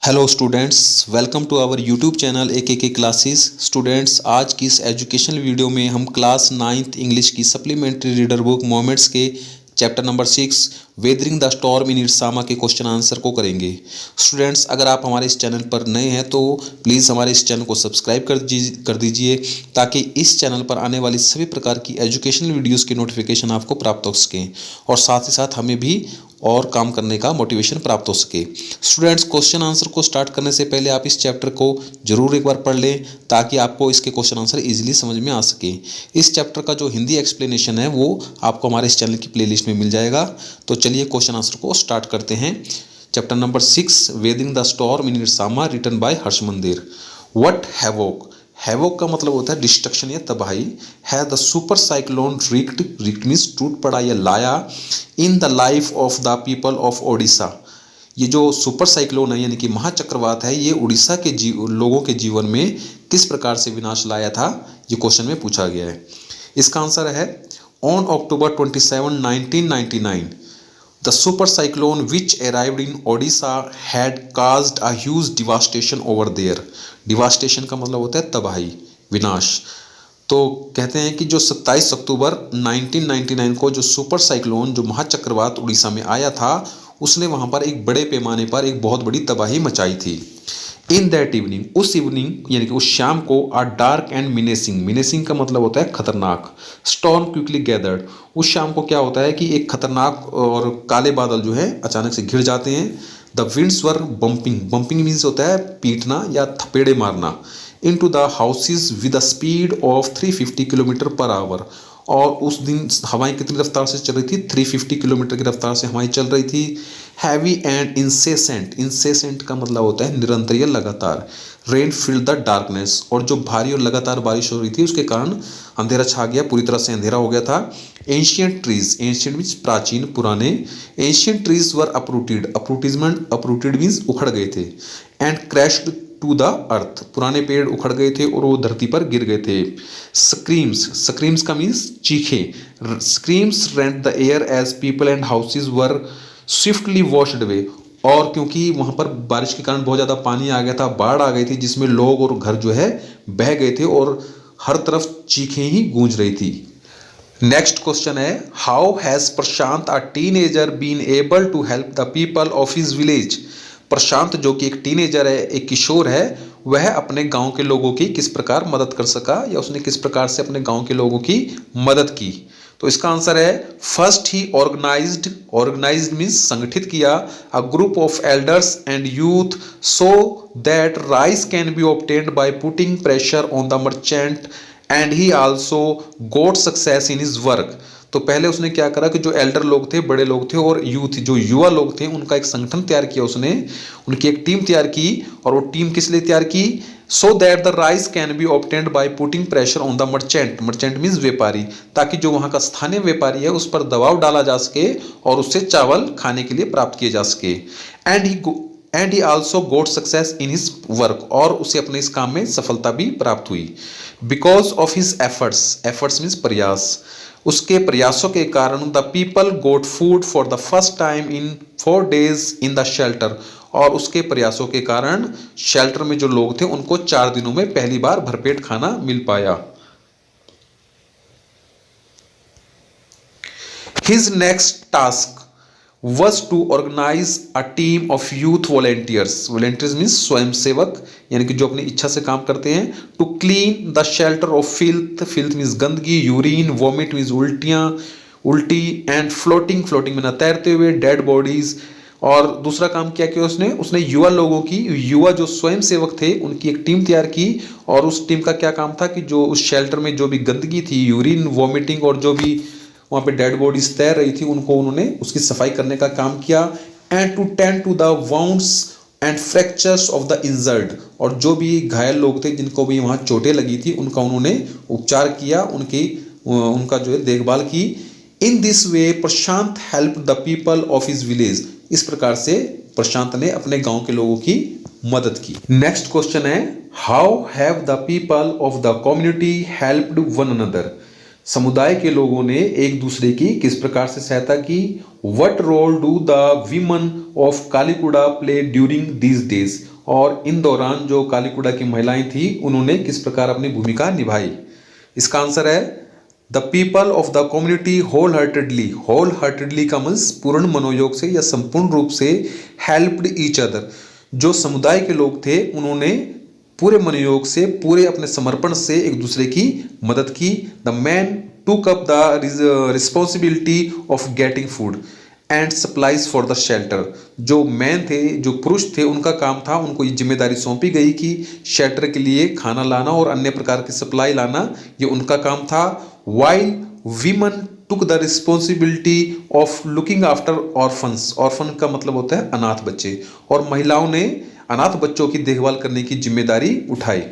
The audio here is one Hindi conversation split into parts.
Hello students, welcome to our YouTube channel A K classes. Students, आज की इस एजुकेशनल वीडियो में हम क्लास 9th इंग्लिश की सप्लीमेंट्री रीडर बुक मोमेंट्स के chapter number 6 weathering the storm in Ersama के क्वेश्चन आंसर को करेंगे। स्टूडेंट्स, अगर आप हमारे इस चैनल पर नए हैं तो प्लीज़ हमारे इस चैनल को सब्सक्राइब कर दीजिए ताकि इस चैनल पर आने वाली सभी प्रकार की एजुकेशनल वीडियोज़ की नोटिफिकेशन आपको प्राप्त हो सकें और साथ ही साथ हमें भी और काम करने का मोटिवेशन प्राप्त हो सके। स्टूडेंट्स, क्वेश्चन आंसर को स्टार्ट करने से पहले आप इस चैप्टर को जरूर एक बार पढ़ लें ताकि आपको इसके क्वेश्चन आंसर इजीली समझ में आ सके। इस चैप्टर का जो हिंदी एक्सप्लेनेशन है वो आपको हमारे इस चैनल की प्लेलिस्ट में मिल जाएगा। तो चलिए क्वेश्चन आंसर को स्टार्ट करते हैं। Chapter number 6 weathering the storm in Ersama, written by Harsh Mander. What havoc, havoc का मतलब होता है डिस्ट्रक्शन या तबाही। है द सुपर साइक्लोन रिक्ट मीन्स टूट पड़ा या लाया in the life of the people of Odisha. ये जो सुपर साइक्लोन है यानी कि महाचक्रवात है, ये उड़ीसा के लोगों के जीवन में किस प्रकार से विनाश लाया था, ये क्वेश्चन में पूछा गया है। इसका आंसर है on October 27, 1999 the super cyclone which arrived in Odisha had caused a huge devastation over there। devastation का मतलब होता है तबाही, विनाश। तो कहते हैं कि जो 27 अक्टूबर 1999 को जो सुपर साइक्लोन जो महाचक्रवात उड़ीसा में आया था, उसने वहां पर एक बड़े पैमाने पर एक बहुत बड़ी तबाही मचाई थी। इन दैट इवनिंग, उस इवनिंग यानी कि उस शाम को, आ डार्क एंड मिनेसिंग, मिनेसिंग का मतलब होता है खतरनाक, स्टॉर्म क्विकली गैदर्ड, उस शाम को क्या होता है कि एक खतरनाक और काले बादल जो है अचानक से घिर जाते हैं। The winds were bumping, bumping means होता है पीटना या थपेड़े मारना। Into the houses with a speed of 350 kilometre per hour. और उस दिन हवाएं कितनी रफ्तार से चल रही थी? 350 किलोमीटर की रफ्तार से हवाएं चल रही थी। हैवी एंड इंसेसेंट, इंसेसेंट का मतलब होता है निरंतर या लगातार। रेन फिल्ड द डार्कनेस, और जो भारी और लगातार बारिश हो रही थी उसके कारण अंधेरा छा गया, पूरी तरह से अंधेरा हो गया था। एंशियंट ट्रीज, एंशियंट मीन्स प्राचीन, पुराने। Ancient trees were uprooted, uprooted means उखड़ गए थे। And crashed to the earth, पुराने पेड़ उखड़ गए थे और वो धरती पर गिर गए थे। स्क्रीम्स, स्क्रीम्स का मीन्स चीखे। Screams rent the air as people and houses were swiftly washed away. और क्योंकि वहां पर बारिश के कारण बहुत ज़्यादा पानी आ गया था, बाढ़ आ गई थी, जिसमें लोग और घर जो है बह गए थे और हर तरफ चीखें ही गूंज रही थी। नेक्स्ट क्वेश्चन है, how has Prashant a teenager been able to help the people of his village. Prashant जो कि एक टीनेजर है, एक किशोर है, वह अपने गांव के लोगों की किस प्रकार मदद कर सका या उसने किस प्रकार से अपने गांव के लोगों की मदद की। तो इसका आंसर है फर्स्ट ही ऑर्गेनाइज्ड, ऑर्गेनाइज्ड मीन्स संगठित किया, a group of elders and youth so that rice can be obtained by putting pressure on the merchant and he also got success in his work. तो पहले उसने क्या करा कि जो एल्डर लोग थे, बड़े लोग थे, और यूथ जो युवा लोग थे, उनका एक संगठन तैयार किया उसने, उनकी एक टीम तैयार की। और वो टीम किस लिए तैयार की? So that the rice can be obtained by putting pressure on the merchant, merchant means व्यापारी, ताकि जो वहां का स्थानीय व्यापारी है उस पर दबाव डाला जा सके और उससे चावल खाने के लिए प्राप्त किए जा सके। And he also got success in his work, और उसे अपने इस काम में सफलता भी प्राप्त हुई। Because of his efforts, efforts means प्रयास, उसके प्रयासों के कारण the people got food for the first time in 4 days in the shelter, और उसके प्रयासों के कारण शेल्टर में जो लोग थे उनको 4 दिनों में पहली बार भरपेट खाना मिल पाया। His next task was to organize a team of youth volunteers, volunteers means स्वयंसेवक, यानी कि जो अपनी इच्छा से काम करते हैं, to clean the shelter of filth, filth means गंदगी, urine, vomit means उल्टी, and floating, floating में तैरते हुए, dead bodies। और दूसरा काम क्या किया उसने युवा लोगों की, युवा जो स्वयंसेवक थे उनकी एक टीम तैयार की, और उस टीम का क्या काम था कि जो उस शेल्टर में जो भी गंदगी थी, यूरिन, वॉमिटिंग, और जो भी वहाँ पे डेड बॉडीज तैर रही थी, उनको उन्होंने उसकी सफाई करने का काम किया। And to tend to the wounds and fractures of the injured, और जो भी घायल लोग थे जिनको भी वहाँ चोटें लगी थी उनका उन्होंने उपचार किया, उनका जो है देखभाल की। In this way Prashant help the people of his village, इस प्रकार से प्रशांत ने अपने गांव के लोगों की मदद की। नेक्स्ट क्वेश्चन है, how have the people of the community helped one another. समुदाय के लोगों ने एक दूसरे की किस प्रकार से सहायता की। What role do the women of Kalikuda play during these days, और इन दौरान जो कालीकुड़ा की महिलाएं थी उन्होंने किस प्रकार अपनी भूमिका निभाई। इसका आंसर है the people of the community whole heartedly का मीन्स पूर्ण मनोयोग से या संपूर्ण रूप से हेल्प्ड ईच अदर। जो समुदाय के लोग थे उन्होंने पूरे मनोयोग से, पूरे अपने समर्पण से एक दूसरे की मदद की। द मैन टूक up the responsibility of getting food and supplies for the shelter. जो मैन थे, जो पुरुष थे, उनका काम था, उनको ये जिम्मेदारी सौंपी गई कि शेल्टर के लिए खाना लाना और अन्य प्रकार की सप्लाई लाना, ये उनका काम था। While women took the responsibility of looking after orphans. Orphan का मतलब होता है अनाथ बच्चे, और महिलाओं ने अनाथ बच्चों की देखभाल करने की जिम्मेदारी उठाई।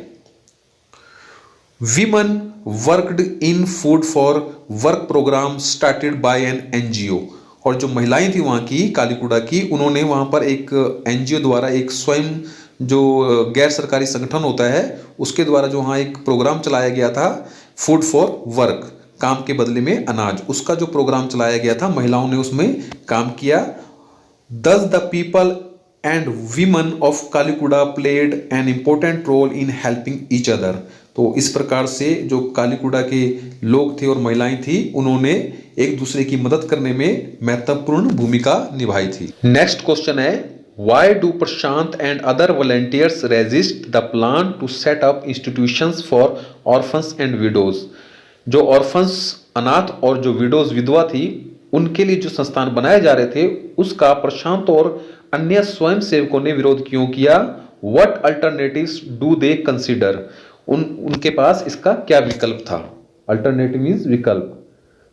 Women worked in food for work program started by an NGO. और जो महिलाएं थी वहां की, कालीकुड़ा की, उन्होंने वहां पर एक एनजीओ द्वारा, एक स्वयं जो गैर सरकारी संगठन होता है उसके द्वारा जो वहां एक प्रोग्राम चलाया गया था, फूड फॉर वर्क, काम के बदले में अनाज, उसका जो प्रोग्राम चलाया गया था, महिलाओं ने उसमें काम किया। Thus the people and women of कालीकुड़ा played an important role in helping each other। तो इस प्रकार से जो कालीकुड़ा के लोग थे और महिलाएं थी, उन्होंने एक दूसरे की मदद करने में महत्वपूर्ण भूमिका निभाई थी। नेक्स्ट क्वेश्चन है, Why do Prashant and other volunteers resist the plan to set up institutions for orphans and widows? जो ऑर्फन्स, अनाथ, और जो विडोज, विधवा थी, उनके लिए जो संस्थान बनाए जा रहे थे उसका प्रशांत और अन्य स्वयं सेवकों ने विरोध क्यों किया? What alternatives do they consider? उनके पास इसका क्या विकल्प था? अल्टरनेटिव मीन्स विकल्प।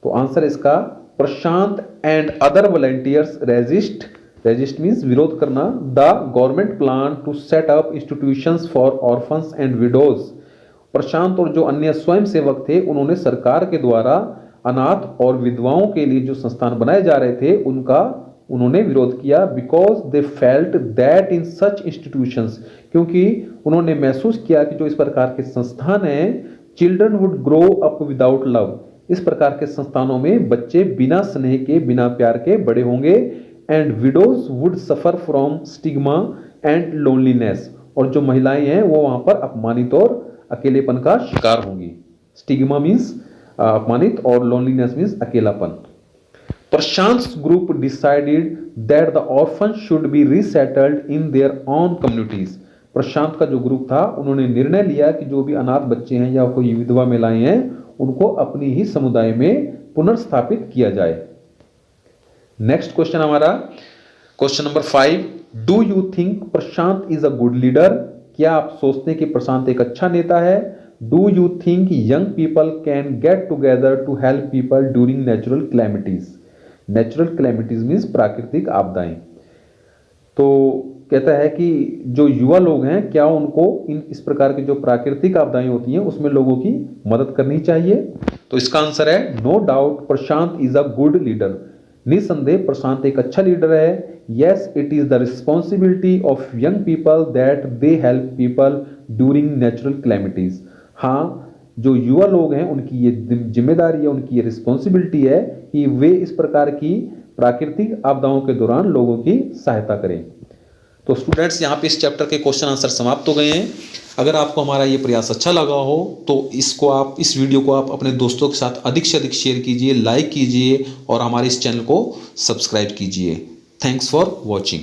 तो आंसर इसका Prashant and other volunteers resist means विरोध करना, the government plan to set up institutions for orphans and widows. Prashant और जो अन्य स्वयं सेवक थे उन्होंने सरकार के द्वारा अनाथ और विधवाओं के लिए जो संस्थान बनाए जा रहे थे उन्होंने विरोध किया। Because they felt that in such institutions, क्योंकि उन्होंने महसूस किया कि जो इस प्रकार के संस्थान हैं, children would grow up without love. इस प्रकार के संस्थानों में बच्चे बिना स्नेह के, बिना प्यार के बड़े होंगे। And widows would suffer from stigma and loneliness, और जो महिलाएं हैं वो वहां पर अपमानित और अकेलेपन का शिकार होंगी। स्टिग्मा मीन्स अपमानित और लोनलीनेस मीन्स अकेलापन। प्रशांत's group decided that the orphans should be resettled in their own communities। प्रशांत का जो ग्रुप था उन्होंने निर्णय लिया कि जो भी अनाथ बच्चे हैं या कोई विधवा महिलाएं हैं उनको अपनी ही समुदाय में पुनर्स्थापित किया जाए। नेक्स्ट क्वेश्चन हमारा question number 5, do you think Prashant is a good leader? क्या आप सोचते हैं कि प्रशांत एक अच्छा नेता है? Do you think young people can get together to help people during natural calamities? Natural calamities means प्राकृतिक आपदाएं। तो कहता है कि जो युवा लोग हैं, क्या उनको इस प्रकार की जो प्राकृतिक आपदाएं होती हैं उसमें लोगों की मदद करनी चाहिए? तो इसका आंसर है no doubt Prashant is a good leader. निसंदेह प्रशांत एक अच्छा लीडर है। Yes, it is the responsibility of young people that they help people during natural calamities. हाँ, जो युवा लोग हैं उनकी ये जिम्मेदारी है, उनकी ये रिस्पॉन्सिबिलिटी है कि वे इस प्रकार की प्राकृतिक आपदाओं के दौरान लोगों की सहायता करें। तो स्टूडेंट्स, यहाँ पे इस चैप्टर के क्वेश्चन आंसर समाप्त हो गए हैं। अगर आपको हमारा ये प्रयास अच्छा लगा हो तो इस वीडियो को आप अपने दोस्तों के साथ अधिक से अधिक शेयर कीजिए, लाइक कीजिए और हमारे इस चैनल को सब्सक्राइब कीजिए। Thanks for watching.